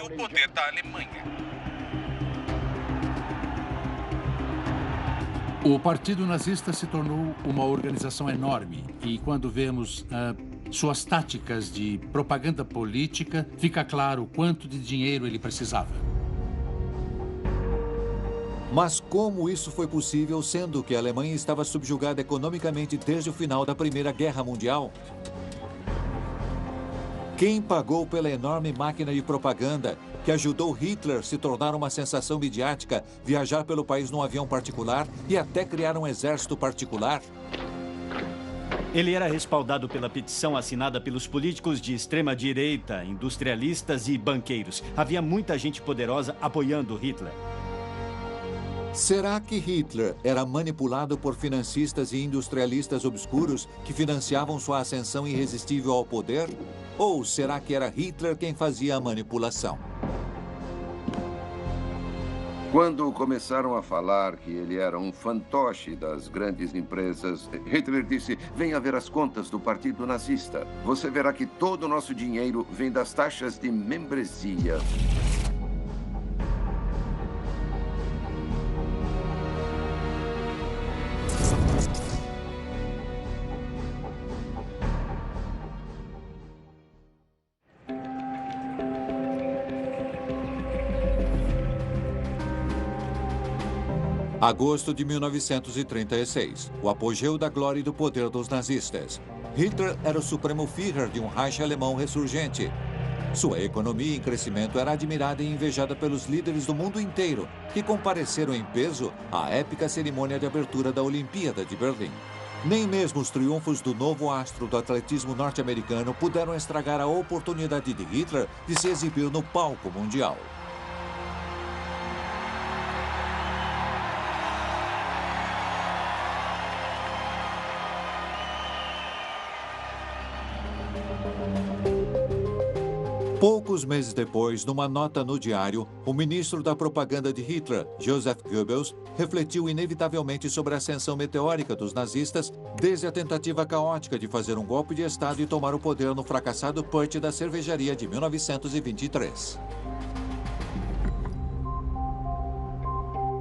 o poder da Alemanha. O Partido Nazista se tornou uma organização enorme e quando vemos suas táticas de propaganda política, fica claro quanto de dinheiro ele precisava. Mas como isso foi possível, sendo que a Alemanha estava subjugada economicamente desde o final da Primeira Guerra Mundial? Quem pagou pela enorme máquina de propaganda que ajudou Hitler a se tornar uma sensação midiática, viajar pelo país num avião particular e até criar um exército particular? Ele era respaldado pela petição assinada pelos políticos de extrema-direita, industrialistas e banqueiros. Havia muita gente poderosa apoiando Hitler. Será que Hitler era manipulado por financistas e industrialistas obscuros que financiavam sua ascensão irresistível ao poder? Ou será que era Hitler quem fazia a manipulação? Quando começaram a falar que ele era um fantoche das grandes empresas, Hitler disse: venha ver as contas do Partido Nazista. Você verá que todo o nosso dinheiro vem das taxas de membresia. Agosto de 1936, o apogeu da glória e do poder dos nazistas. Hitler era o supremo Führer de um Reich alemão ressurgente. Sua economia em crescimento era admirada e invejada pelos líderes do mundo inteiro, que compareceram em peso à épica cerimônia de abertura da Olimpíada de Berlim. Nem mesmo os triunfos do novo astro do atletismo norte-americano puderam estragar a oportunidade de Hitler de se exibir no palco mundial. Poucos meses depois, numa nota no diário, o ministro da propaganda de Hitler, Joseph Goebbels, refletiu inevitavelmente sobre a ascensão meteórica dos nazistas desde a tentativa caótica de fazer um golpe de Estado e tomar o poder no fracassado putsch da cervejaria de 1923.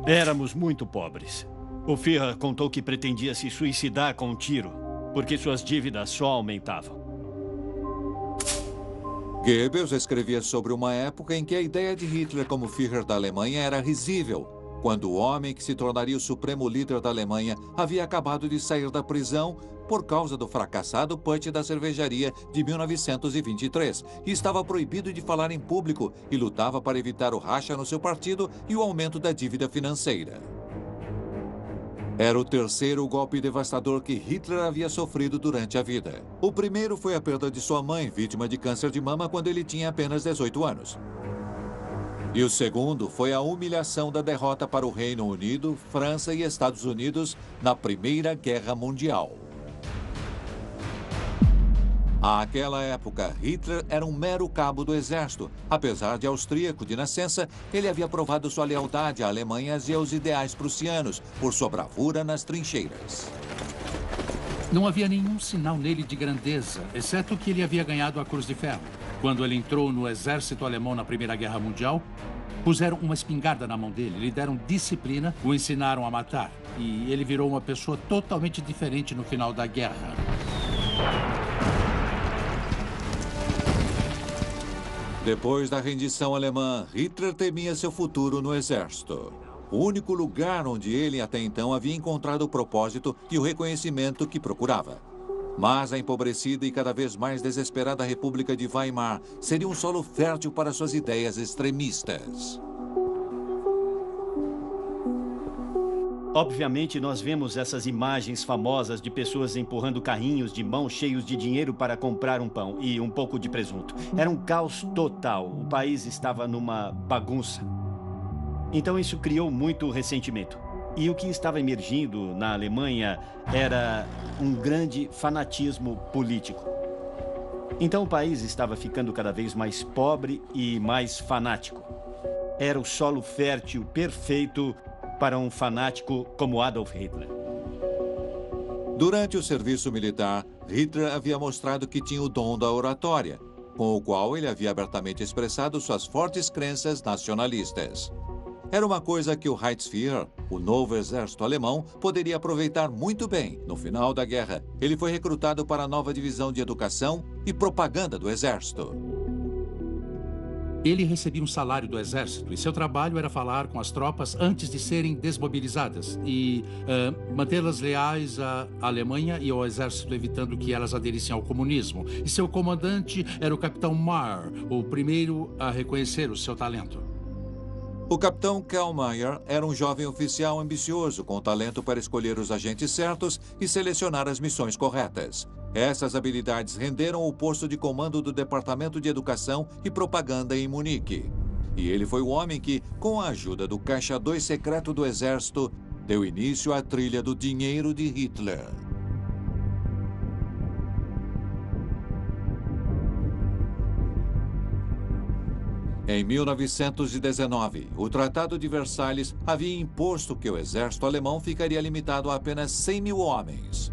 Éramos muito pobres. O Führer contou que pretendia se suicidar com um tiro, porque suas dívidas só aumentavam. Goebbels escrevia sobre uma época em que a ideia de Hitler como Führer da Alemanha era risível, quando o homem que se tornaria o supremo líder da Alemanha havia acabado de sair da prisão por causa do fracassado putsch da cervejaria de 1923 e estava proibido de falar em público e lutava para evitar o racha no seu partido e o aumento da dívida financeira. Era o terceiro golpe devastador que Hitler havia sofrido durante a vida. O primeiro foi a perda de sua mãe, vítima de câncer de mama, quando ele tinha apenas 18 anos. E o segundo foi a humilhação da derrota para o Reino Unido, França e Estados Unidos na Primeira Guerra Mundial. Àquela época, Hitler era um mero cabo do exército. Apesar de austríaco de nascença, ele havia provado sua lealdade à Alemanha e aos ideais prussianos por sua bravura nas trincheiras. Não havia nenhum sinal nele de grandeza, exceto que ele havia ganhado a Cruz de Ferro. Quando ele entrou no exército alemão na Primeira Guerra Mundial, puseram uma espingarda na mão dele, lhe deram disciplina, o ensinaram a matar. E ele virou uma pessoa totalmente diferente no final da guerra. Depois da rendição alemã, Hitler temia seu futuro no exército. O único lugar onde ele até então havia encontrado o propósito e o reconhecimento que procurava. Mas a empobrecida e cada vez mais desesperada República de Weimar seria um solo fértil para suas ideias extremistas. Obviamente, nós vemos essas imagens famosas de pessoas empurrando carrinhos de mão cheios de dinheiro para comprar um pão e um pouco de presunto. Era um caos total. O país estava numa bagunça. Então, isso criou muito ressentimento. E o que estava emergindo na Alemanha era um grande fanatismo político. Então, o país estava ficando cada vez mais pobre e mais fanático. Era o solo fértil perfeito para um fanático como Adolf Hitler. Durante o serviço militar, Hitler havia mostrado que tinha o dom da oratória. com o qual ele havia abertamente expressado suas fortes crenças nacionalistas. Era uma coisa que o Reichsführer, o novo exército alemão, poderia aproveitar muito bem. No final da guerra, ele foi recrutado para a nova divisão de educação e propaganda do exército. Ele recebia um salário do exército e seu trabalho era falar com as tropas antes de serem desmobilizadas e mantê-las leais à Alemanha e ao exército, evitando que elas aderissem ao comunismo. E seu comandante era o capitão Mayer, o primeiro a reconhecer o seu talento. O capitão Karl Mayer era um jovem oficial ambicioso com talento para escolher os agentes certos e selecionar as missões corretas. Essas habilidades renderam o posto de comando do Departamento de Educação e Propaganda em Munique. E ele foi o homem que, com a ajuda do Caixa 2 secreto do Exército, deu início à trilha do dinheiro de Hitler. Em 1919, o Tratado de Versalhes havia imposto que o exército alemão ficaria limitado a apenas 100 mil homens.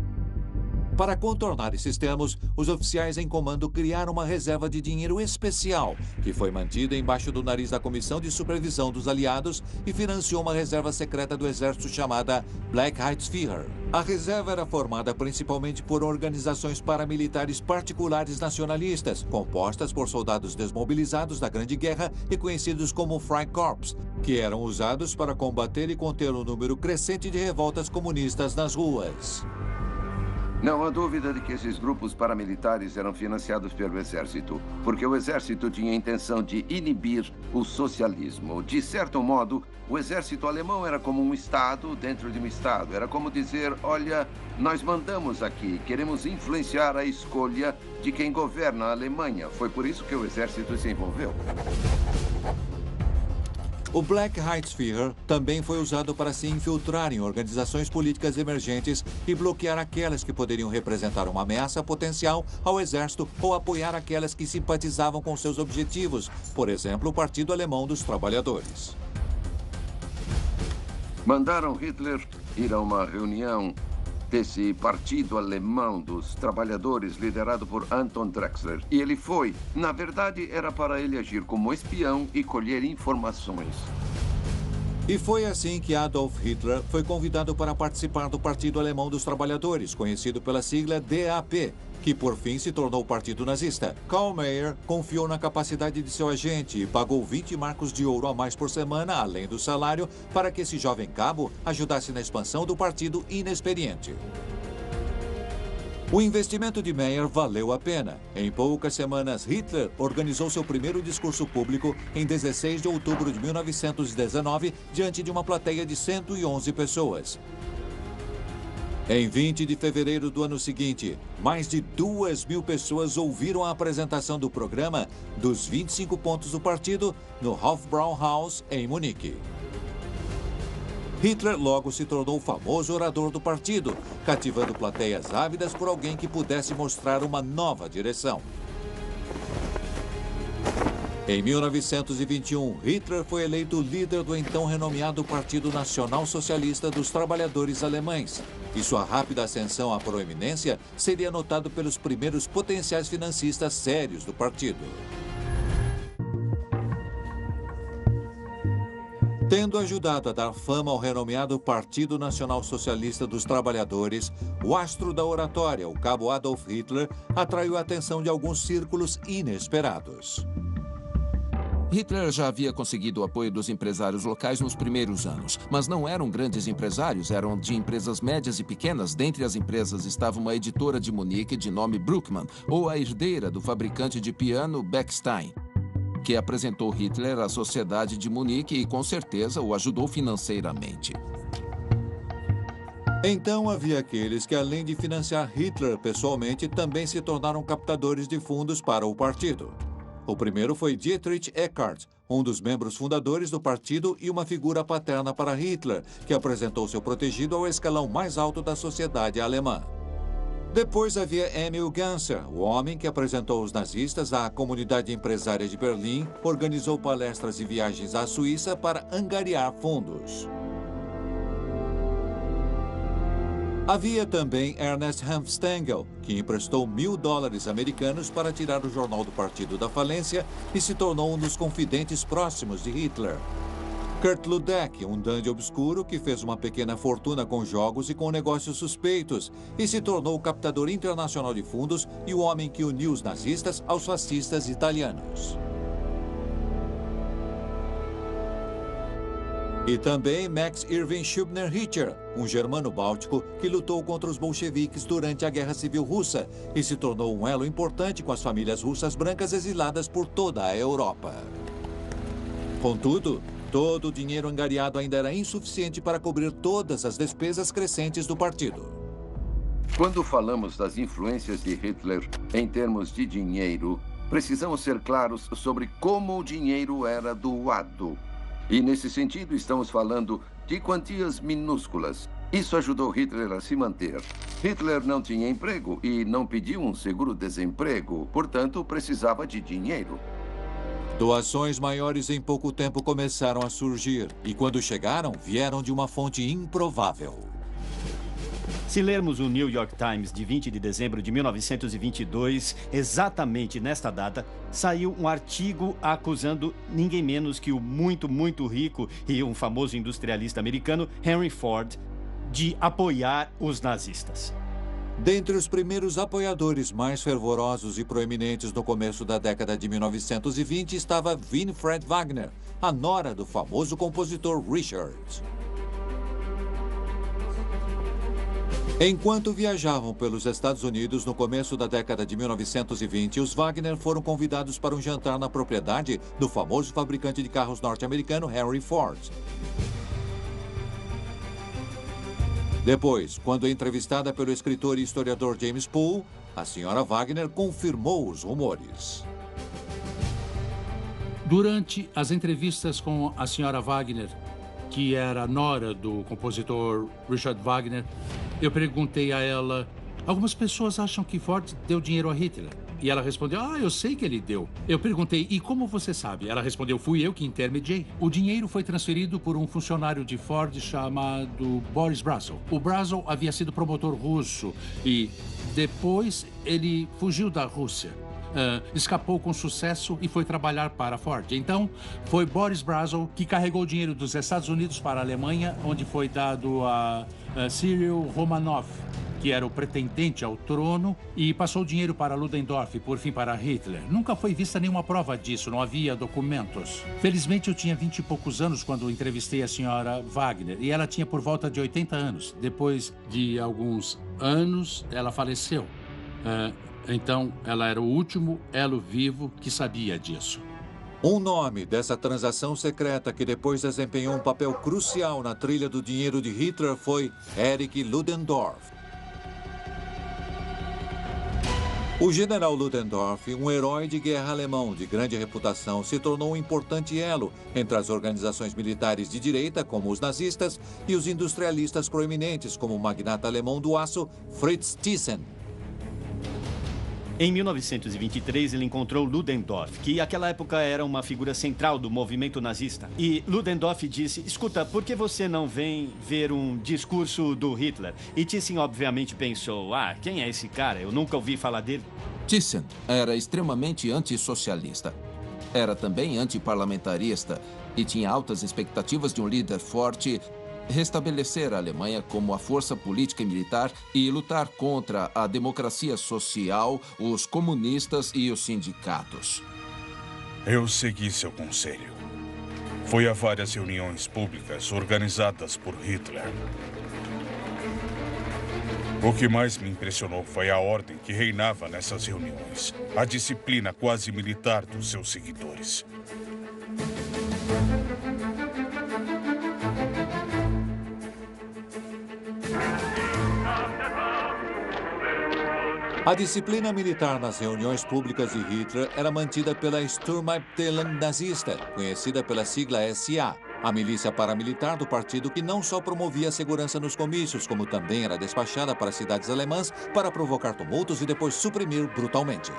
Para contornar esses termos, os oficiais em comando criaram uma reserva de dinheiro especial, que foi mantida embaixo do nariz da Comissão de Supervisão dos Aliados e financiou uma reserva secreta do exército chamada Black Reichsführer. A reserva era formada principalmente por organizações paramilitares particulares nacionalistas, compostas por soldados desmobilizados da Grande Guerra e conhecidos como Freikorps, que eram usados para combater e conter um número crescente de revoltas comunistas nas ruas. Não há dúvida de que esses grupos paramilitares eram financiados pelo exército, porque o exército tinha a intenção de inibir o socialismo. De certo modo, o exército alemão era como um Estado dentro de um Estado. Era como dizer, olha, nós mandamos aqui, queremos influenciar a escolha de quem governa a Alemanha. Foi por isso que o exército se envolveu. O Black Reichsführer também foi usado para se infiltrar em organizações políticas emergentes e bloquear aquelas que poderiam representar uma ameaça potencial ao exército ou apoiar aquelas que simpatizavam com seus objetivos, por exemplo, o Partido Alemão dos Trabalhadores. Mandaram Hitler ir a uma reunião desse Partido Alemão dos Trabalhadores, liderado por Anton Drexler. E ele foi. Na verdade, era para ele agir como espião e colher informações. E foi assim que Adolf Hitler foi convidado para participar do Partido Alemão dos Trabalhadores, conhecido pela sigla DAP, que por fim se tornou o Partido Nazista. Karl Mayer confiou na capacidade de seu agente e pagou 20 marcos de ouro a mais por semana, além do salário, para que esse jovem cabo ajudasse na expansão do partido inexperiente. O investimento de Mayer valeu a pena. Em poucas semanas, Hitler organizou seu primeiro discurso público em 16 de outubro de 1919, diante de uma plateia de 111 pessoas. Em 20 de fevereiro do ano seguinte, mais de 2.000 pessoas ouviram a apresentação do programa dos 25 pontos do partido no Hofbrauhaus, em Munique. Hitler logo se tornou o famoso orador do partido, cativando plateias ávidas por alguém que pudesse mostrar uma nova direção. Em 1921, Hitler foi eleito líder do então renomeado Partido Nacional Socialista dos Trabalhadores Alemães, e sua rápida ascensão à proeminência seria notado pelos primeiros potenciais financistas sérios do partido. Tendo ajudado a dar fama ao renomeado Partido Nacional Socialista dos Trabalhadores, o astro da oratória, o cabo Adolf Hitler, atraiu a atenção de alguns círculos inesperados. Hitler já havia conseguido o apoio dos empresários locais nos primeiros anos, mas não eram grandes empresários, eram de empresas médias e pequenas. Dentre as empresas estava uma editora de Munique de nome Bruckmann, ou a herdeira do fabricante de piano Bechstein, que apresentou Hitler à sociedade de Munique e, com certeza, o ajudou financeiramente. Então havia aqueles que, além de financiar Hitler pessoalmente, também se tornaram captadores de fundos para o partido. O primeiro foi Dietrich Eckart, um dos membros fundadores do partido e uma figura paterna para Hitler, que apresentou seu protegido ao escalão mais alto da sociedade alemã. Depois havia Emil Ganser, o homem que apresentou os nazistas à comunidade empresária de Berlim, organizou palestras e viagens à Suíça para angariar fundos. Havia também Ernest Hanfstaengl, que emprestou $1000 americanos para tirar o jornal do partido da falência e se tornou um dos confidentes próximos de Hitler. Kurt Ludeck, um dandy obscuro que fez uma pequena fortuna com jogos e com negócios suspeitos e se tornou o captador internacional de fundos e o homem que uniu os nazistas aos fascistas italianos. E também Max Irving Schubner-Richter, um germano báltico que lutou contra os bolcheviques durante a Guerra Civil Russa e se tornou um elo importante com as famílias russas brancas exiladas por toda a Europa. Contudo, todo o dinheiro angariado ainda era insuficiente para cobrir todas as despesas crescentes do partido. Quando falamos das influências de Hitler em termos de dinheiro, precisamos ser claros sobre como o dinheiro era doado. E, nesse sentido, estamos falando de quantias minúsculas. Isso ajudou Hitler a se manter. Hitler não tinha emprego e não pediu um seguro-desemprego, portanto, precisava de dinheiro. Doações maiores em pouco tempo começaram a surgir e, quando chegaram, vieram de uma fonte improvável. Se lermos o New York Times de 20 de dezembro de 1922, exatamente nesta data, saiu um artigo acusando ninguém menos que o muito rico e um famoso industrialista americano, Henry Ford, de apoiar os nazistas. Dentre os primeiros apoiadores mais fervorosos e proeminentes no começo da década de 1920 estava Winifred Wagner, a nora do famoso compositor Richard. Enquanto viajavam pelos Estados Unidos no começo da década de 1920, os Wagner foram convidados para um jantar na propriedade do famoso fabricante de carros norte-americano Henry Ford. Depois, quando entrevistada pelo escritor e historiador James Poole, a senhora Wagner confirmou os rumores. Durante as entrevistas com a senhora Wagner, que era nora do compositor Richard Wagner, eu perguntei a ela: algumas pessoas acham que Ford deu dinheiro a Hitler. E ela respondeu: eu sei que ele deu. Eu perguntei: e como você sabe? Ela respondeu: fui eu que intermediei. O dinheiro foi transferido por um funcionário de Ford chamado Boris Brazel. O Brazel havia sido promotor russo e depois ele fugiu da Rússia. Escapou com sucesso e foi trabalhar para a Ford. Então, foi Boris Brazel que carregou o dinheiro dos Estados Unidos para a Alemanha, onde foi dado a Cyril Romanov, que era o pretendente ao trono, e passou o dinheiro para Ludendorff e, por fim, para Hitler. Nunca foi vista nenhuma prova disso, não havia documentos. Felizmente, eu tinha 20 e poucos anos quando entrevistei a senhora Wagner, e ela tinha por volta de 80 anos. Depois de alguns anos, ela faleceu. Então, ela era o último elo vivo que sabia disso. Um nome dessa transação secreta que depois desempenhou um papel crucial na trilha do dinheiro de Hitler foi Erich Ludendorff. O general Ludendorff, um herói de guerra alemão de grande reputação, se tornou um importante elo entre as organizações militares de direita, como os nazistas, e os industrialistas proeminentes, como o magnata alemão do aço Fritz Thyssen. Em 1923, ele encontrou Ludendorff, que naquela época era uma figura central do movimento nazista. E Ludendorff disse: escuta, por que você não vem ver um discurso do Hitler? E Thyssen obviamente pensou: quem é esse cara? Eu nunca ouvi falar dele. Thyssen era extremamente antissocialista. Era também antiparlamentarista e tinha altas expectativas de um líder forte restabelecer a Alemanha como a força política e militar e lutar contra a democracia social, os comunistas e os sindicatos. Eu segui seu conselho. Fui a várias reuniões públicas organizadas por Hitler. O que mais me impressionou foi a ordem que reinava nessas reuniões, a disciplina quase militar dos seus seguidores. A disciplina militar nas reuniões públicas de Hitler era mantida pela Sturmabteilung nazista, conhecida pela sigla SA, a milícia paramilitar do partido que não só promovia a segurança nos comícios, como também era despachada para cidades alemãs para provocar tumultos e depois suprimir brutalmente.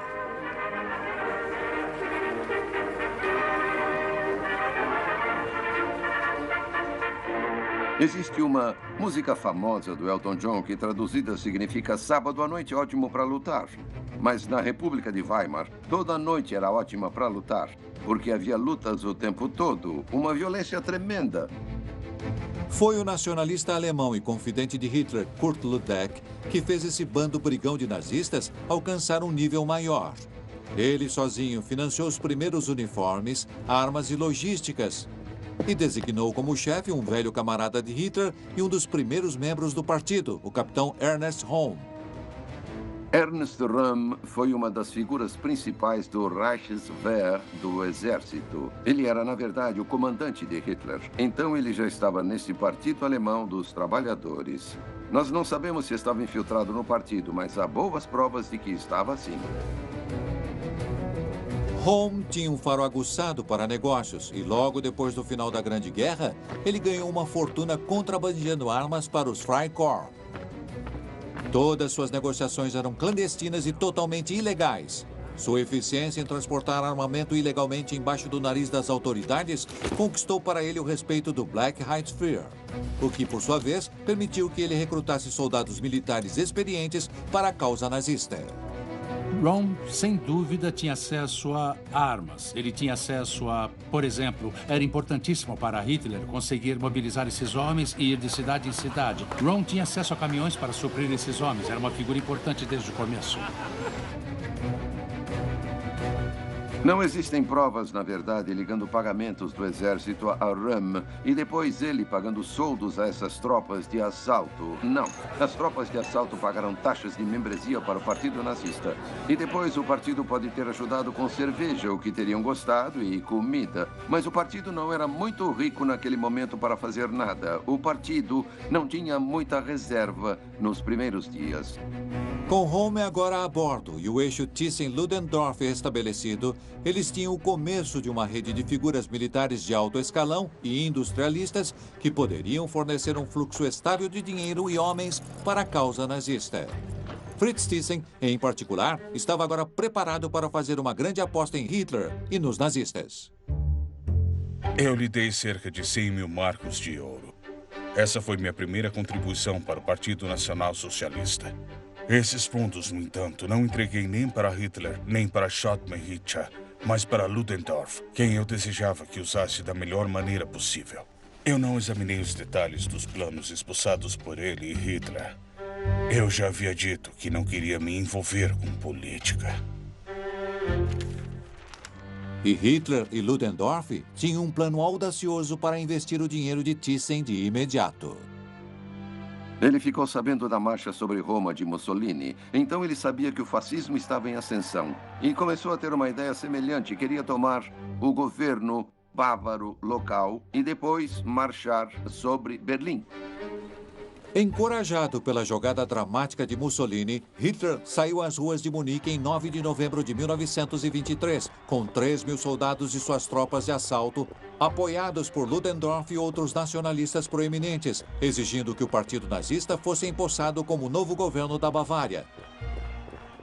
Existe uma música famosa do Elton John que traduzida significa sábado à noite ótimo para lutar. Mas na República de Weimar, toda noite era ótima para lutar, porque havia lutas o tempo todo, uma violência tremenda. Foi o nacionalista alemão e confidente de Hitler, Kurt Ludwig, que fez esse bando brigão de nazistas alcançar um nível maior. Ele sozinho financiou os primeiros uniformes, armas e logísticas e designou como chefe um velho camarada de Hitler e um dos primeiros membros do partido, o capitão Ernst Röhm. Ernst Röhm foi uma das figuras principais do Reichswehr, do exército. Ele era, na verdade, o comandante de Hitler. Então ele já estava nesse partido alemão dos trabalhadores. Nós não sabemos se estava infiltrado no partido, mas há boas provas de que estava sim. Röhm tinha um faro aguçado para negócios e logo depois do final da Grande Guerra, ele ganhou uma fortuna contrabandeando armas para os Freikorps. Todas suas negociações eram clandestinas e totalmente ilegais. Sua eficiência em transportar armamento ilegalmente embaixo do nariz das autoridades conquistou para ele o respeito do Black Reichswehr, o que, por sua vez, permitiu que ele recrutasse soldados militares experientes para a causa nazista. Röhm, sem dúvida, tinha acesso a armas. Ele tinha acesso a, por exemplo, era importantíssimo para Hitler conseguir mobilizar esses homens e ir de cidade em cidade. Röhm tinha acesso a caminhões para suprir esses homens. Era uma figura importante desde o começo. Não existem provas, na verdade, ligando pagamentos do exército a Röhm e depois ele pagando soldos a essas tropas de assalto. Não, as tropas de assalto pagaram taxas de membresia para o partido nazista. E depois o partido pode ter ajudado com cerveja, o que teriam gostado, e comida. Mas o partido não era muito rico naquele momento para fazer nada. O partido não tinha muita reserva nos primeiros dias. Com Röhm agora a bordo e o eixo Thyssen-Ludendorff estabelecido, eles tinham o começo de uma rede de figuras militares de alto escalão e industrialistas que poderiam fornecer um fluxo estável de dinheiro e homens para a causa nazista. Fritz Thyssen, em particular, estava agora preparado para fazer uma grande aposta em Hitler e nos nazistas. Eu lhe dei cerca de 100 mil marcos de ouro. Essa foi minha primeira contribuição para o Partido Nacional Socialista. Esses fundos, no entanto, não entreguei nem para Hitler, nem para Schottmann-Hicha, mas para Ludendorff, quem eu desejava que usasse da melhor maneira possível. Eu não examinei os detalhes dos planos esboçados por ele e Hitler. Eu já havia dito que não queria me envolver com política. E Hitler e Ludendorff tinham um plano audacioso para investir o dinheiro de Thyssen de imediato. Ele ficou sabendo da marcha sobre Roma de Mussolini, então ele sabia que o fascismo estava em ascensão e começou a ter uma ideia semelhante. Queria tomar o governo bávaro local e depois marchar sobre Berlim. Encorajado pela jogada dramática de Mussolini, Hitler saiu às ruas de Munique em 9 de novembro de 1923, com 3 mil soldados e suas tropas de assalto, apoiados por Ludendorff e outros nacionalistas proeminentes, exigindo que o partido nazista fosse empossado como novo governo da Bavária.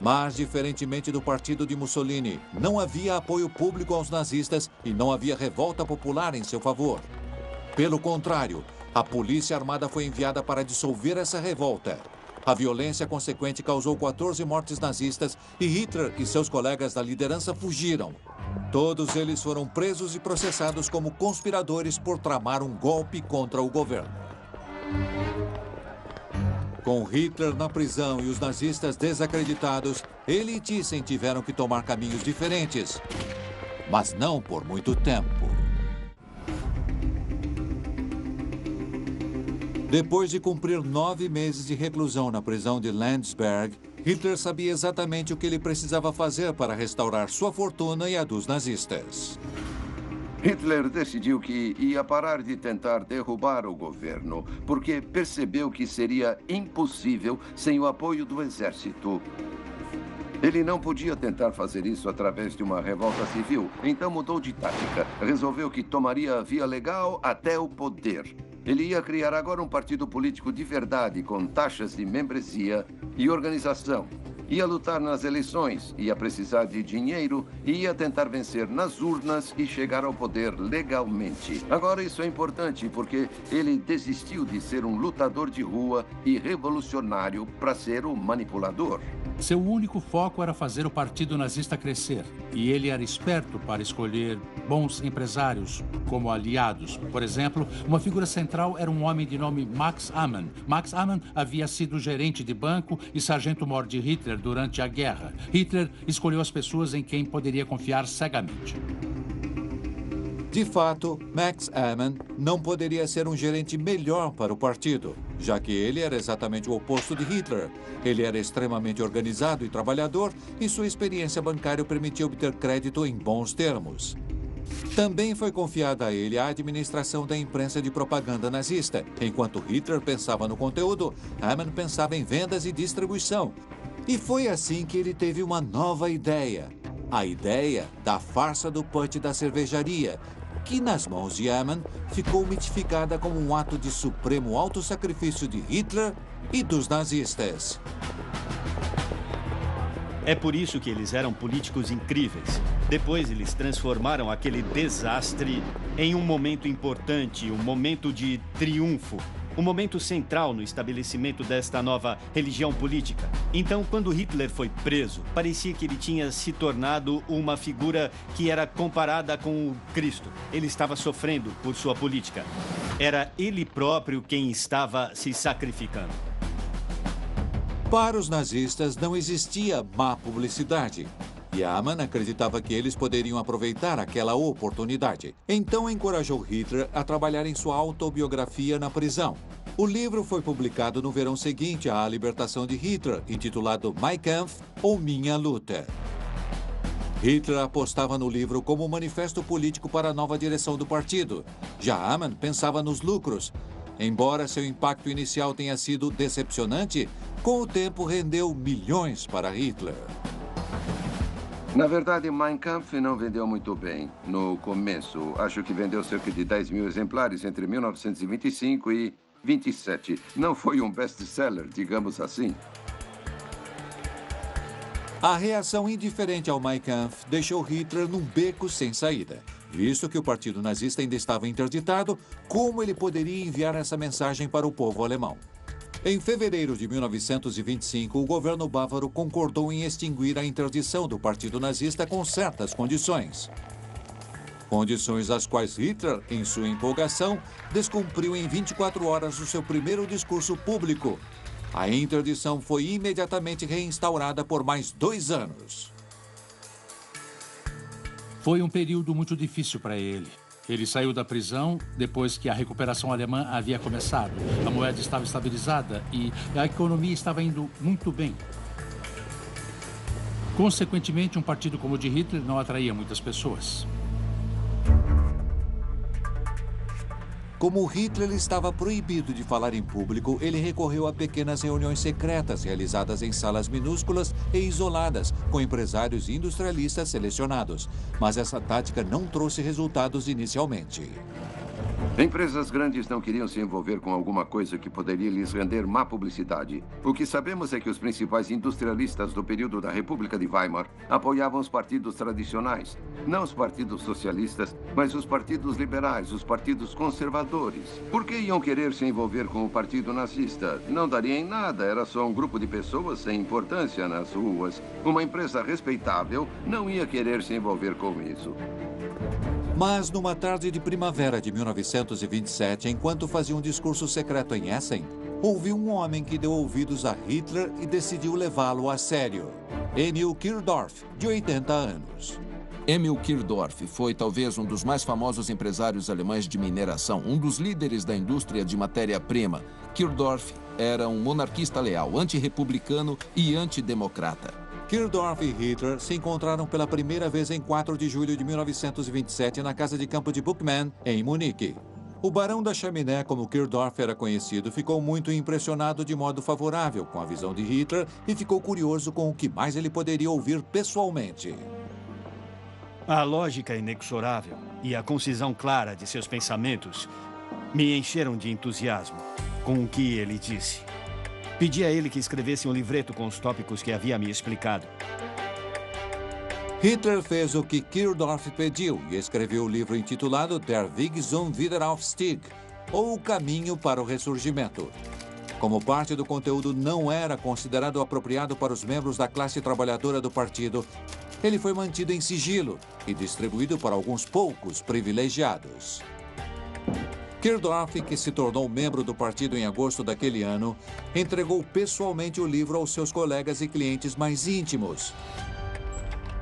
Mas, diferentemente do partido de Mussolini, não havia apoio público aos nazistas e não havia revolta popular em seu favor. Pelo contrário, a polícia armada foi enviada para dissolver essa revolta. A violência consequente causou 14 mortes nazistas e Hitler e seus colegas da liderança fugiram. Todos eles foram presos e processados como conspiradores por tramar um golpe contra o governo. Com Hitler na prisão e os nazistas desacreditados, ele e Thyssen tiveram que tomar caminhos diferentes. Mas não por muito tempo. Depois de cumprir 9 meses de reclusão na prisão de Landsberg, Hitler sabia exatamente o que ele precisava fazer para restaurar sua fortuna e a dos nazistas. Hitler decidiu que ia parar de tentar derrubar o governo, porque percebeu que seria impossível sem o apoio do exército. Ele não podia tentar fazer isso através de uma revolta civil, então mudou de tática. Resolveu que tomaria a via legal até o poder. Ele ia criar agora um partido político de verdade, com taxas de membresia e organização. Ia lutar nas eleições, ia precisar de dinheiro e ia tentar vencer nas urnas e chegar ao poder legalmente. Agora isso é importante porque ele desistiu de ser um lutador de rua e revolucionário para ser um manipulador. Seu único foco era fazer o Partido Nazista crescer. E ele era esperto para escolher bons empresários como aliados. Por exemplo, uma figura central era um homem de nome Max Amann. Max Amann havia sido gerente de banco e sargento-mor de Hitler durante a guerra. Hitler escolheu as pessoas em quem poderia confiar cegamente. De fato, Max Amann não poderia ser um gerente melhor para o partido, já que ele era exatamente o oposto de Hitler. Ele era extremamente organizado e trabalhador, e sua experiência bancária o permitia obter crédito em bons termos. Também foi confiada a ele a administração da imprensa de propaganda nazista. Enquanto Hitler pensava no conteúdo, Amann pensava em vendas e distribuição. E foi assim que ele teve uma nova ideia. A ideia da farsa do punch da cervejaria, que nas mãos de Amann ficou mitificada como um ato de supremo autossacrifício de Hitler e dos nazistas. É por isso que eles eram políticos incríveis. Depois eles transformaram aquele desastre em um momento importante, um momento de triunfo. Um momento central no estabelecimento desta nova religião política. Então, quando Hitler foi preso, parecia que ele tinha se tornado uma figura que era comparada com o Cristo. Ele estava sofrendo por sua política. Era ele próprio quem estava se sacrificando. Para os nazistas, não existia má publicidade. E Amann acreditava que eles poderiam aproveitar aquela oportunidade. Então encorajou Hitler a trabalhar em sua autobiografia na prisão. O livro foi publicado no verão seguinte à libertação de Hitler, intitulado Mein Kampf, ou Minha Luta. Hitler apostava no livro como um manifesto político para a nova direção do partido. Já Amann pensava nos lucros. Embora seu impacto inicial tenha sido decepcionante, com o tempo rendeu milhões para Hitler. Na verdade, Mein Kampf não vendeu muito bem no começo. Acho que vendeu cerca de 10 mil exemplares entre 1925 e 27. Não foi um best-seller, digamos assim. A reação indiferente ao Mein Kampf deixou Hitler num beco sem saída. Visto que o Partido Nazista ainda estava interditado, como ele poderia enviar essa mensagem para o povo alemão? Em fevereiro de 1925, o governo bávaro concordou em extinguir a interdição do Partido Nazista com certas condições. Condições as quais Hitler, em sua empolgação, descumpriu em 24 horas o seu primeiro discurso público. A interdição foi imediatamente reinstaurada por mais 2 anos. Foi um período muito difícil para ele. Ele saiu da prisão depois que a recuperação alemã havia começado. A moeda estava estabilizada e a economia estava indo muito bem. Consequentemente, um partido como o de Hitler não atraía muitas pessoas. Como Hitler estava proibido de falar em público, ele recorreu a pequenas reuniões secretas realizadas em salas minúsculas e isoladas, com empresários e industrialistas selecionados. Mas essa tática não trouxe resultados inicialmente. Empresas grandes não queriam se envolver com alguma coisa que poderia lhes render má publicidade. O que sabemos é que os principais industrialistas do período da República de Weimar apoiavam os partidos tradicionais. Não os partidos socialistas, mas os partidos liberais, os partidos conservadores. Por que iam querer se envolver com o partido nazista? Não daria em nada, era só um grupo de pessoas sem importância nas ruas. Uma empresa respeitável não ia querer se envolver com isso. Mas, numa tarde de primavera de 1927, enquanto fazia um discurso secreto em Essen, ouviu um homem que deu ouvidos a Hitler e decidiu levá-lo a sério. Emil Kirdorf, de 80 anos. Emil Kirdorf foi talvez um dos mais famosos empresários alemães de mineração, um dos líderes da indústria de matéria-prima. Kirdorf era um monarquista leal, antirrepublicano e antidemocrata. Kirdorf e Hitler se encontraram pela primeira vez em 4 de julho de 1927 na casa de campo de Buchmann, em Munique. O Barão da Chaminé, como Kirdorf era conhecido, ficou muito impressionado de modo favorável com a visão de Hitler e ficou curioso com o que mais ele poderia ouvir pessoalmente. A lógica inexorável e a concisão clara de seus pensamentos me encheram de entusiasmo com o que ele disse. Pedi a ele que escrevesse um livreto com os tópicos que havia me explicado. Hitler fez o que Kirdorf pediu e escreveu o livro intitulado Der Weg zum Wiederaufstieg, ou O Caminho para o Ressurgimento. Como parte do conteúdo não era considerado apropriado para os membros da classe trabalhadora do partido, ele foi mantido em sigilo e distribuído para alguns poucos privilegiados. Kirdorf, que se tornou membro do partido em agosto daquele ano, entregou pessoalmente o livro aos seus colegas e clientes mais íntimos.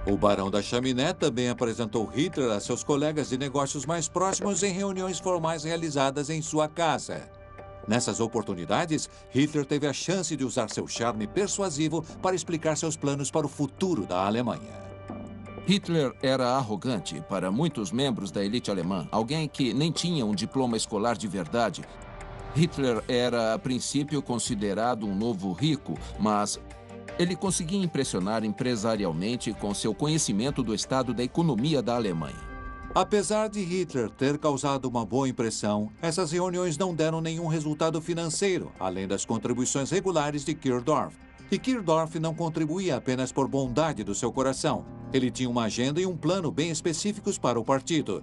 O Barão da Chaminé também apresentou Hitler a seus colegas de negócios mais próximos em reuniões formais realizadas em sua casa. Nessas oportunidades, Hitler teve a chance de usar seu charme persuasivo para explicar seus planos para o futuro da Alemanha. Hitler era arrogante para muitos membros da elite alemã, alguém que nem tinha um diploma escolar de verdade. Hitler era, a princípio, considerado um novo rico, mas ele conseguia impressionar empresarialmente com seu conhecimento do estado da economia da Alemanha. Apesar de Hitler ter causado uma boa impressão, essas reuniões não deram nenhum resultado financeiro, além das contribuições regulares de Kirdorf. E Kirdorf não contribuía apenas por bondade do seu coração. Ele tinha uma agenda e um plano bem específicos para o partido.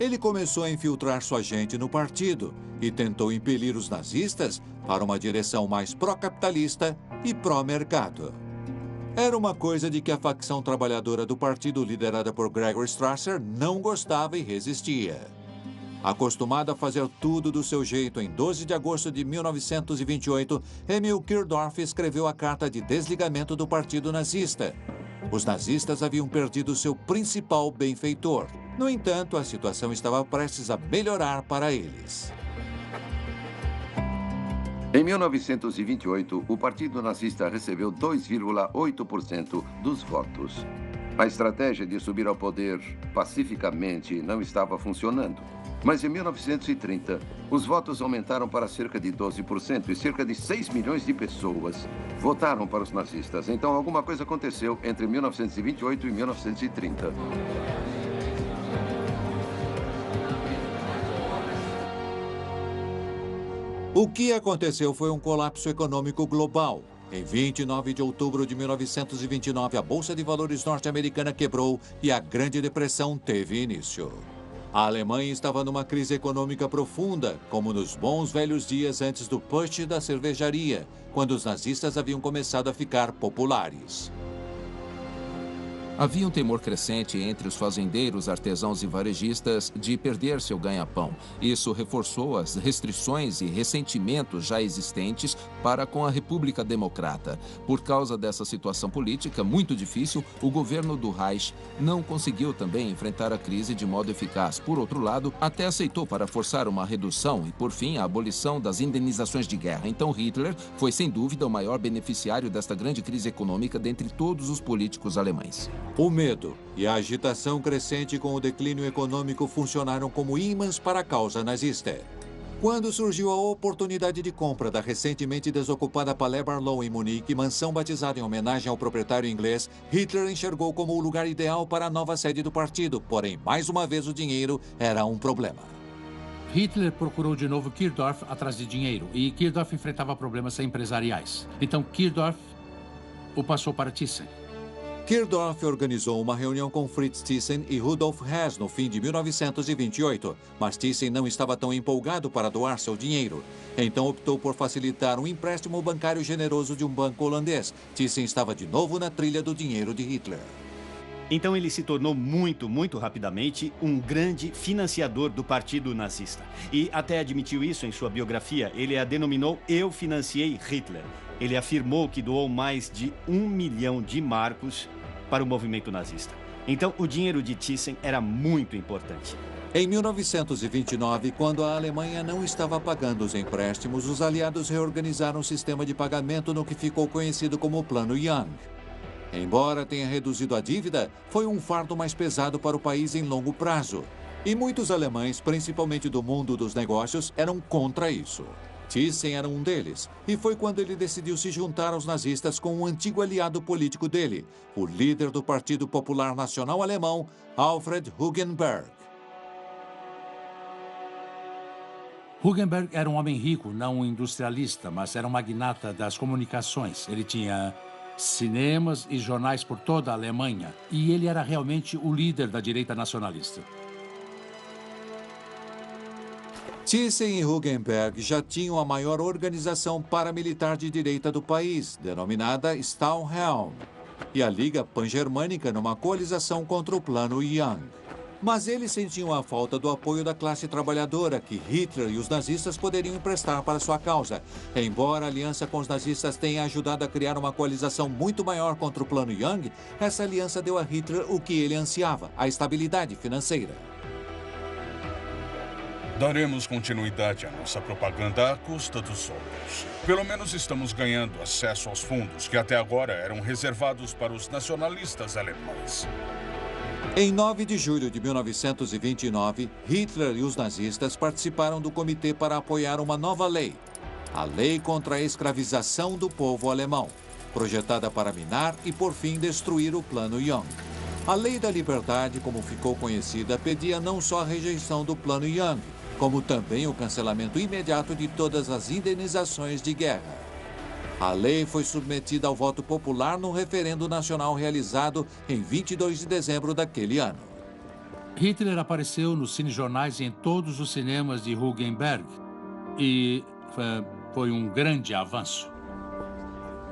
Ele começou a infiltrar sua gente no partido e tentou impelir os nazistas para uma direção mais pró-capitalista e pró-mercado. Era uma coisa de que a facção trabalhadora do partido liderada por Gregor Strasser não gostava e resistia. Acostumado a fazer tudo do seu jeito, em 12 de agosto de 1928, Emil Kirdorf escreveu a carta de desligamento do partido nazista. Os nazistas haviam perdido seu principal benfeitor. No entanto, a situação estava prestes a melhorar para eles. Em 1928, o Partido Nazista recebeu 2,8% dos votos. A estratégia de subir ao poder pacificamente não estava funcionando. Mas em 1930, os votos aumentaram para cerca de 12% e cerca de 6 milhões de pessoas votaram para os nazistas. Então, alguma coisa aconteceu entre 1928 e 1930. O que aconteceu foi um colapso econômico global. Em 29 de outubro de 1929, a Bolsa de Valores norte-americana quebrou e a Grande Depressão teve início. A Alemanha estava numa crise econômica profunda, como nos bons velhos dias antes do putsch da cervejaria, quando os nazistas haviam começado a ficar populares. Havia um temor crescente entre os fazendeiros, artesãos e varejistas de perder seu ganha-pão. Isso reforçou as restrições e ressentimentos já existentes para com a República Democrata. Por causa dessa situação política muito difícil, o governo do Reich não conseguiu também enfrentar a crise de modo eficaz. Por outro lado, até aceitou para forçar uma redução e, por fim, a abolição das indenizações de guerra. Então, Hitler foi, sem dúvida, o maior beneficiário desta grande crise econômica dentre todos os políticos alemães. O medo e a agitação crescente com o declínio econômico funcionaram como ímãs para a causa nazista. Quando surgiu a oportunidade de compra da recentemente desocupada Palais Barlow em Munique, mansão batizada em homenagem ao proprietário inglês, Hitler enxergou como o lugar ideal para a nova sede do partido, porém, mais uma vez, o dinheiro era um problema. Hitler procurou de novo Kirdorf atrás de dinheiro, e Kirdorf enfrentava problemas empresariais. Então, Kirdorf o passou para Thyssen. Kirdorf organizou uma reunião com Fritz Thyssen e Rudolf Hess no fim de 1928, mas Thyssen não estava tão empolgado para doar seu dinheiro. Então optou por facilitar um empréstimo bancário generoso de um banco holandês. Thyssen estava de novo na trilha do dinheiro de Hitler. Então ele se tornou muito rapidamente um grande financiador do Partido Nazista. E até admitiu isso em sua biografia. Ele a denominou Eu Financiei Hitler. Ele afirmou que doou mais de 1 milhão de marcos para o movimento nazista. Então o dinheiro de Thyssen era muito importante. Em 1929, quando a Alemanha não estava pagando os empréstimos, os aliados reorganizaram o sistema de pagamento no que ficou conhecido como Plano Young. Embora tenha reduzido a dívida, foi um fardo mais pesado para o país em longo prazo. E muitos alemães, principalmente do mundo dos negócios, eram contra isso. Thyssen era um deles, e foi quando ele decidiu se juntar aos nazistas com um antigo aliado político dele, o líder do Partido Popular Nacional Alemão, Alfred Hugenberg. Hugenberg era um homem rico, não um industrialista, mas era um magnata das comunicações. Ele tinha cinemas e jornais por toda a Alemanha. E ele era realmente o líder da direita nacionalista. Thyssen e Hugenberg já tinham a maior organização paramilitar de direita do país, denominada Stahlhelm, e a Liga Pan-Germânica numa coalização contra o Plano Young. Mas eles sentiam a falta do apoio da classe trabalhadora que Hitler e os nazistas poderiam emprestar para sua causa. Embora a aliança com os nazistas tenha ajudado a criar uma coalização muito maior contra o Plano Young, essa aliança deu a Hitler o que ele ansiava, a estabilidade financeira. Daremos continuidade à nossa propaganda à custa dos outros. Pelo menos estamos ganhando acesso aos fundos que até agora eram reservados para os nacionalistas alemães. Em 9 de julho de 1929, Hitler e os nazistas participaram do comitê para apoiar uma nova lei, a Lei contra a Escravização do Povo Alemão, projetada para minar e, por fim, destruir o Plano Young. A Lei da Liberdade, como ficou conhecida, pedia não só a rejeição do Plano Young, como também o cancelamento imediato de todas as indenizações de guerra. A lei foi submetida ao voto popular no referendo nacional realizado em 22 de dezembro daquele ano. Hitler apareceu nos cinejornais e em todos os cinemas de Hugenberg. E foi um grande avanço.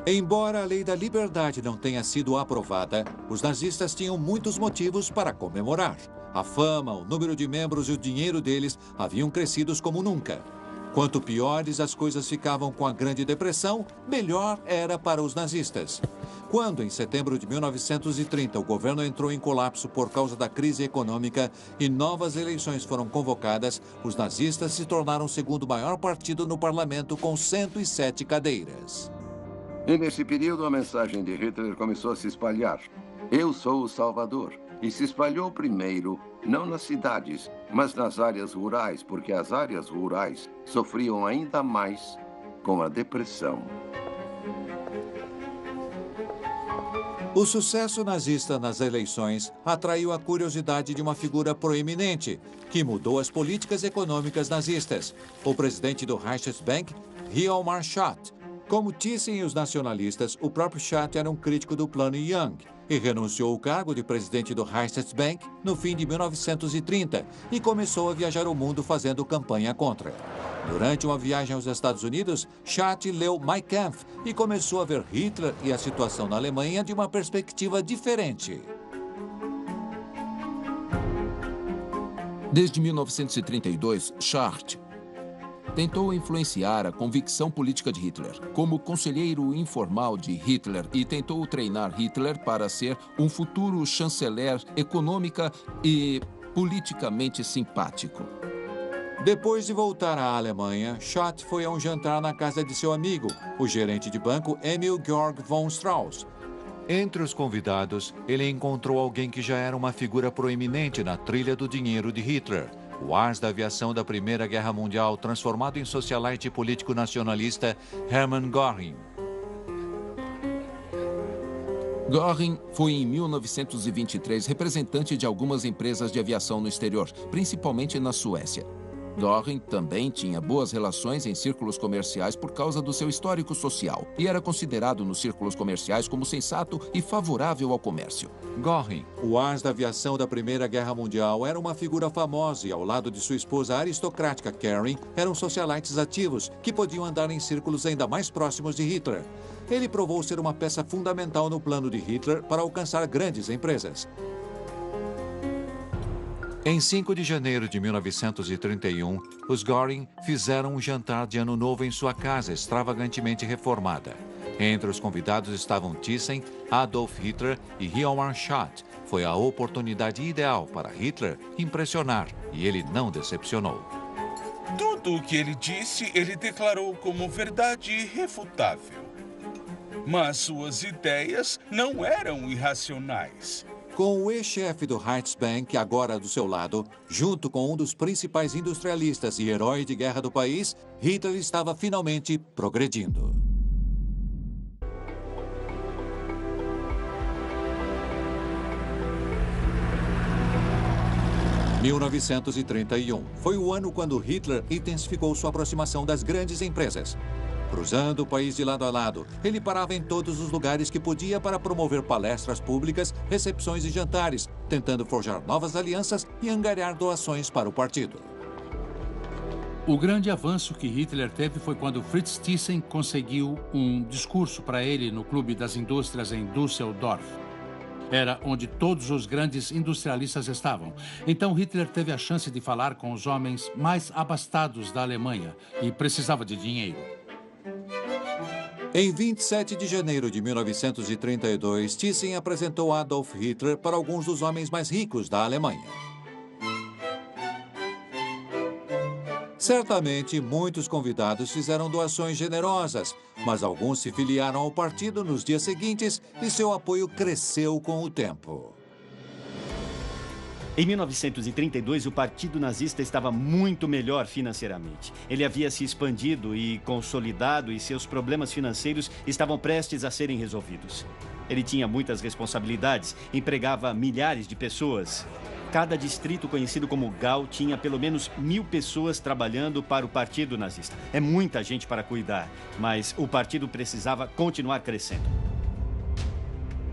Embora a Lei da Liberdade não tenha sido aprovada, os nazistas tinham muitos motivos para comemorar. A fama, o número de membros e o dinheiro deles haviam crescido como nunca. Quanto piores as coisas ficavam com a Grande Depressão, melhor era para os nazistas. Quando, em setembro de 1930, o governo entrou em colapso por causa da crise econômica e novas eleições foram convocadas, os nazistas se tornaram o segundo maior partido no parlamento com 107 cadeiras. E nesse período, a mensagem de Hitler começou a se espalhar. Eu sou o Salvador. E se espalhou primeiro, não nas cidades, mas nas áreas rurais, porque as áreas rurais sofriam ainda mais com a depressão. O sucesso nazista nas eleições atraiu a curiosidade de uma figura proeminente, que mudou as políticas econômicas nazistas, o presidente do Reichsbank, Hjalmar Schacht. Como Thyssen e os nacionalistas, o próprio Schacht era um crítico do Plano Young e renunciou ao cargo de presidente do Reichsbank no fim de 1930 e começou a viajar o mundo fazendo campanha contra. Durante uma viagem aos Estados Unidos, Schacht leu Mein Kampf e começou a ver Hitler e a situação na Alemanha de uma perspectiva diferente. Desde 1932, Schacht tentou influenciar a convicção política de Hitler como conselheiro informal de Hitler e tentou treinar Hitler para ser um futuro chanceler econômica e politicamente simpático. Depois de voltar à Alemanha, Schacht foi a um jantar na casa de seu amigo, o gerente de banco Emil Georg von Strauss. Entre os convidados, ele encontrou alguém que já era uma figura proeminente na trilha do dinheiro de Hitler, o ás da aviação da Primeira Guerra Mundial, transformado em socialite político nacionalista, Hermann Göring. Göring foi em 1923 representante de algumas empresas de aviação no exterior, principalmente na Suécia. Göring também tinha boas relações em círculos comerciais por causa do seu histórico social e era considerado nos círculos comerciais como sensato e favorável ao comércio. Göring, o ás da aviação da Primeira Guerra Mundial, era uma figura famosa e, ao lado de sua esposa aristocrática Karin, eram socialites ativos que podiam andar em círculos ainda mais próximos de Hitler. Ele provou ser uma peça fundamental no plano de Hitler para alcançar grandes empresas. Em 5 de janeiro de 1931, os Göring fizeram um jantar de Ano Novo em sua casa extravagantemente reformada. Entre os convidados estavam Thyssen, Adolf Hitler e Hjalmar Schacht. Foi a oportunidade ideal para Hitler impressionar e ele não decepcionou. Tudo o que ele disse, ele declarou como verdade irrefutável. Mas suas ideias não eram irracionais. Com o ex-chefe do Reichsbank agora do seu lado, junto com um dos principais industrialistas e herói de guerra do país, Hitler estava finalmente progredindo. 1931 foi o ano quando Hitler intensificou sua aproximação das grandes empresas. Cruzando o país de lado a lado, ele parava em todos os lugares que podia para promover palestras públicas, recepções e jantares, tentando forjar novas alianças e angariar doações para o partido. O grande avanço que Hitler teve foi quando Fritz Thyssen conseguiu um discurso para ele no Clube das Indústrias em Düsseldorf. Era onde todos os grandes industrialistas estavam. Então Hitler teve a chance de falar com os homens mais abastados da Alemanha e precisava de dinheiro. Em 27 de janeiro de 1932, Thyssen apresentou Adolf Hitler para alguns dos homens mais ricos da Alemanha. Certamente, muitos convidados fizeram doações generosas, mas alguns se filiaram ao partido nos dias seguintes e seu apoio cresceu com o tempo. Em 1932, o Partido Nazista estava muito melhor financeiramente. Ele havia se expandido e consolidado e seus problemas financeiros estavam prestes a serem resolvidos. Ele tinha muitas responsabilidades, empregava milhares de pessoas. Cada distrito conhecido como Gau tinha pelo menos 1000 pessoas trabalhando para o Partido Nazista. É muita gente para cuidar, mas o partido precisava continuar crescendo.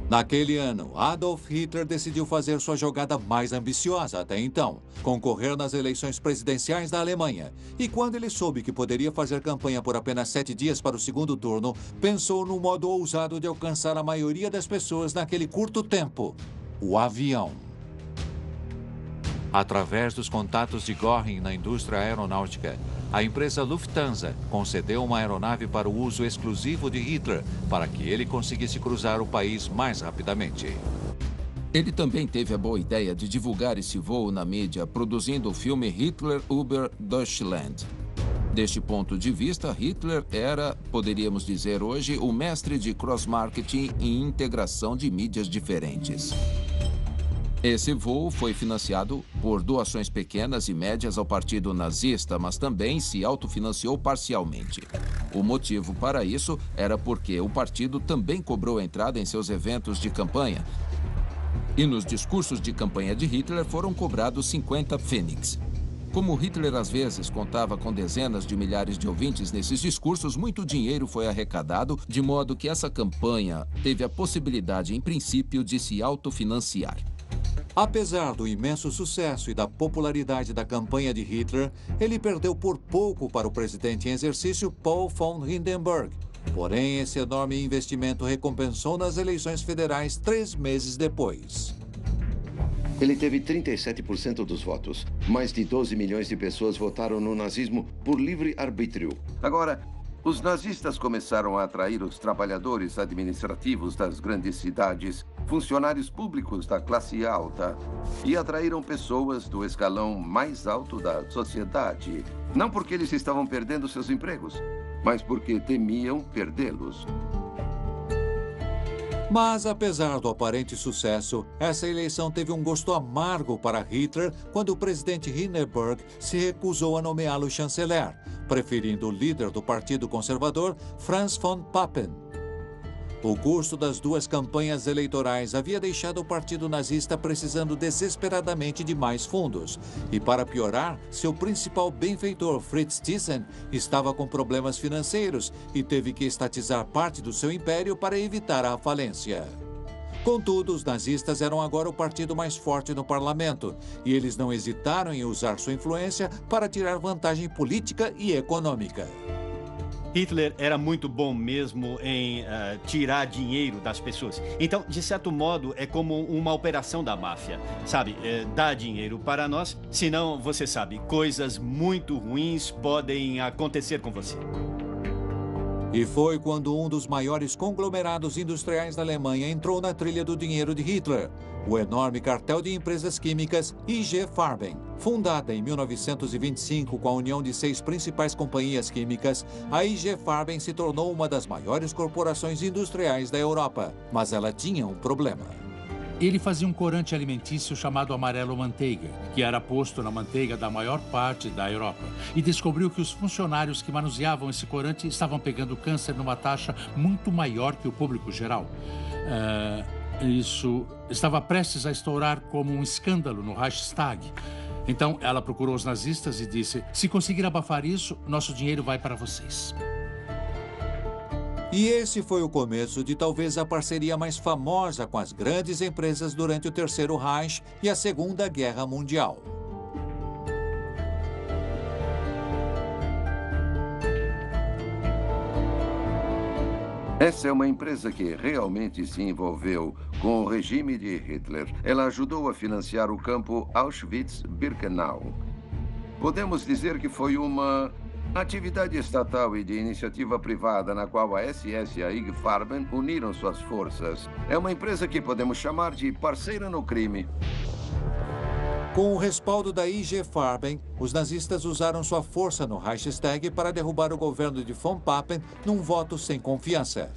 Naquele ano, Adolf Hitler decidiu fazer sua jogada mais ambiciosa até então, concorrer nas eleições presidenciais da Alemanha. E quando ele soube que poderia fazer campanha por apenas 7 dias para o segundo turno, pensou no modo ousado de alcançar a maioria das pessoas naquele curto tempo: o avião. Através dos contatos de Göring na indústria aeronáutica, a empresa Lufthansa concedeu uma aeronave para o uso exclusivo de Hitler, para que ele conseguisse cruzar o país mais rapidamente. Ele também teve a boa ideia de divulgar esse voo na mídia, produzindo o filme Hitler über Deutschland. Deste ponto de vista, Hitler era, poderíamos dizer hoje, o mestre de cross-marketing e integração de mídias diferentes. Esse voo foi financiado por doações pequenas e médias ao Partido Nazista, mas também se autofinanciou parcialmente. O motivo para isso era porque o partido também cobrou entrada em seus eventos de campanha. E nos discursos de campanha de Hitler foram cobrados 50 pfennigs. Como Hitler às vezes contava com dezenas de milhares de ouvintes nesses discursos, muito dinheiro foi arrecadado, de modo que essa campanha teve a possibilidade, em princípio, de se autofinanciar. Apesar do imenso sucesso e da popularidade da campanha de Hitler, ele perdeu por pouco para o presidente em exercício Paul von Hindenburg. Porém, esse enorme investimento recompensou nas eleições federais 3 meses depois. Ele teve 37% dos votos. Mais de 12 milhões de pessoas votaram no nazismo por livre arbítrio. Agora, os nazistas começaram a atrair os trabalhadores administrativos das grandes cidades, funcionários públicos da classe alta, e atraíram pessoas do escalão mais alto da sociedade. Não porque eles estavam perdendo seus empregos, mas porque temiam perdê-los. Mas, apesar do aparente sucesso, essa eleição teve um gosto amargo para Hitler quando o presidente Hindenburg se recusou a nomeá-lo chanceler, preferindo o líder do Partido Conservador, Franz von Papen. O custo das duas campanhas eleitorais havia deixado o Partido Nazista precisando desesperadamente de mais fundos. E, para piorar, seu principal benfeitor, Fritz Thyssen, estava com problemas financeiros e teve que estatizar parte do seu império para evitar a falência. Contudo, os nazistas eram agora o partido mais forte no parlamento, e eles não hesitaram em usar sua influência para tirar vantagem política e econômica. Hitler era muito bom mesmo em tirar dinheiro das pessoas. Então, de certo modo, é como uma operação da máfia. Sabe, dá dinheiro para nós, senão, você sabe, coisas muito ruins podem acontecer com você. E foi quando um dos maiores conglomerados industriais da Alemanha entrou na trilha do dinheiro de Hitler, o enorme cartel de empresas químicas IG Farben. Fundada em 1925 com a união de 6 principais companhias químicas, a IG Farben se tornou uma das maiores corporações industriais da Europa. Mas ela tinha um problema. Ele fazia um corante alimentício chamado amarelo manteiga, que era posto na manteiga da maior parte da Europa. E descobriu que os funcionários que manuseavam esse corante estavam pegando câncer numa taxa muito maior que o público geral. Isso estava prestes a estourar como um escândalo no Reichstag. Então, ela procurou os nazistas e disse: se conseguir abafar isso, nosso dinheiro vai para vocês. E esse foi o começo de talvez a parceria mais famosa com as grandes empresas durante o Terceiro Reich e a Segunda Guerra Mundial. Essa é uma empresa que realmente se envolveu com o regime de Hitler. Ela ajudou a financiar o campo Auschwitz-Birkenau. Podemos dizer que foi uma atividade estatal e de iniciativa privada na qual a SS e a IG Farben uniram suas forças. É uma empresa que podemos chamar de parceira no crime. Com o respaldo da IG Farben, os nazistas usaram sua força no Reichstag para derrubar o governo de von Papen num voto sem confiança.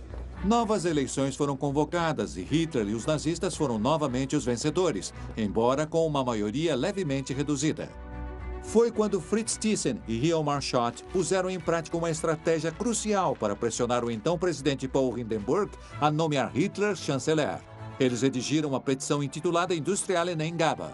Novas eleições foram convocadas e Hitler e os nazistas foram novamente os vencedores, embora com uma maioria levemente reduzida. Foi quando Fritz Thyssen e Hjalmar Schacht puseram em prática uma estratégia crucial para pressionar o então presidente Paul Hindenburg a nomear Hitler chanceler. Eles redigiram uma petição intitulada Industrialeneingabe.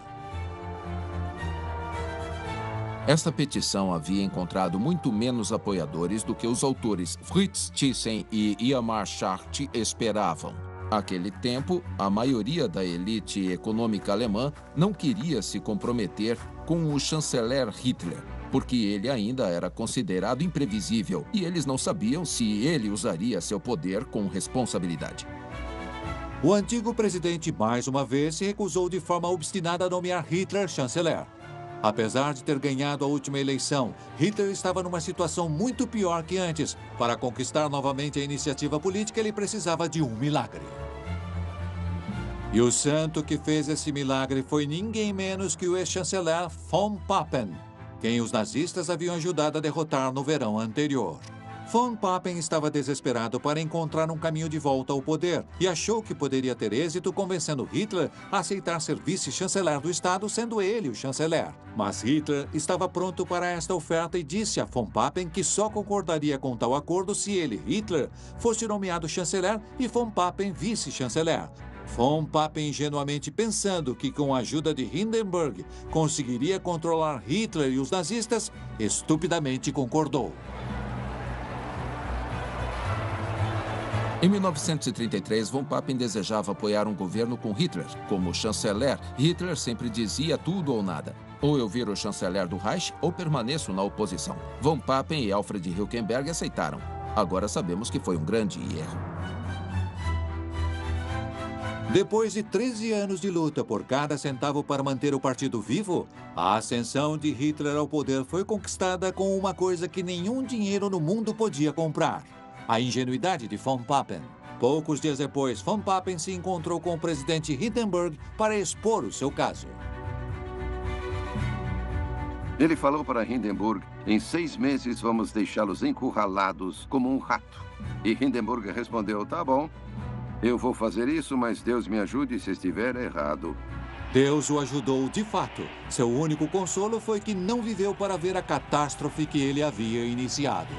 Esta petição havia encontrado muito menos apoiadores do que os autores Fritz Thyssen e Hjalmar Schacht esperavam. Naquele tempo, a maioria da elite econômica alemã não queria se comprometer com o chanceler Hitler, porque ele ainda era considerado imprevisível e eles não sabiam se ele usaria seu poder com responsabilidade. O antigo presidente, mais uma vez, se recusou de forma obstinada a nomear Hitler chanceler. Apesar de ter ganhado a última eleição, Hitler estava numa situação muito pior que antes. Para conquistar novamente a iniciativa política, ele precisava de um milagre. E o santo que fez esse milagre foi ninguém menos que o ex-chanceler von Papen, quem os nazistas haviam ajudado a derrotar no verão anterior. Von Papen estava desesperado para encontrar um caminho de volta ao poder e achou que poderia ter êxito convencendo Hitler a aceitar ser vice-chanceler do Estado, sendo ele o chanceler. Mas Hitler estava pronto para esta oferta e disse a Von Papen que só concordaria com tal acordo se ele, Hitler, fosse nomeado chanceler e Von Papen vice-chanceler. Von Papen, ingenuamente pensando que com a ajuda de Hindenburg conseguiria controlar Hitler e os nazistas, estupidamente concordou. Em 1933, von Papen desejava apoiar um governo com Hitler. Como chanceler, Hitler sempre dizia tudo ou nada. Ou eu viro chanceler do Reich ou permaneço na oposição. Von Papen e Alfred Hilkenberg aceitaram. Agora sabemos que foi um grande erro. Depois de 13 anos de luta por cada centavo para manter o partido vivo, a ascensão de Hitler ao poder foi conquistada com uma coisa que nenhum dinheiro no mundo podia comprar: a ingenuidade de von Papen. Poucos dias depois, von Papen se encontrou com o presidente Hindenburg para expor o seu caso. Ele falou para Hindenburg: em 6 meses vamos deixá-los encurralados como um rato. E Hindenburg respondeu: tá bom, eu vou fazer isso, mas Deus me ajude se estiver errado. Deus o ajudou de fato. Seu único consolo foi que não viveu para ver a catástrofe que ele havia iniciado.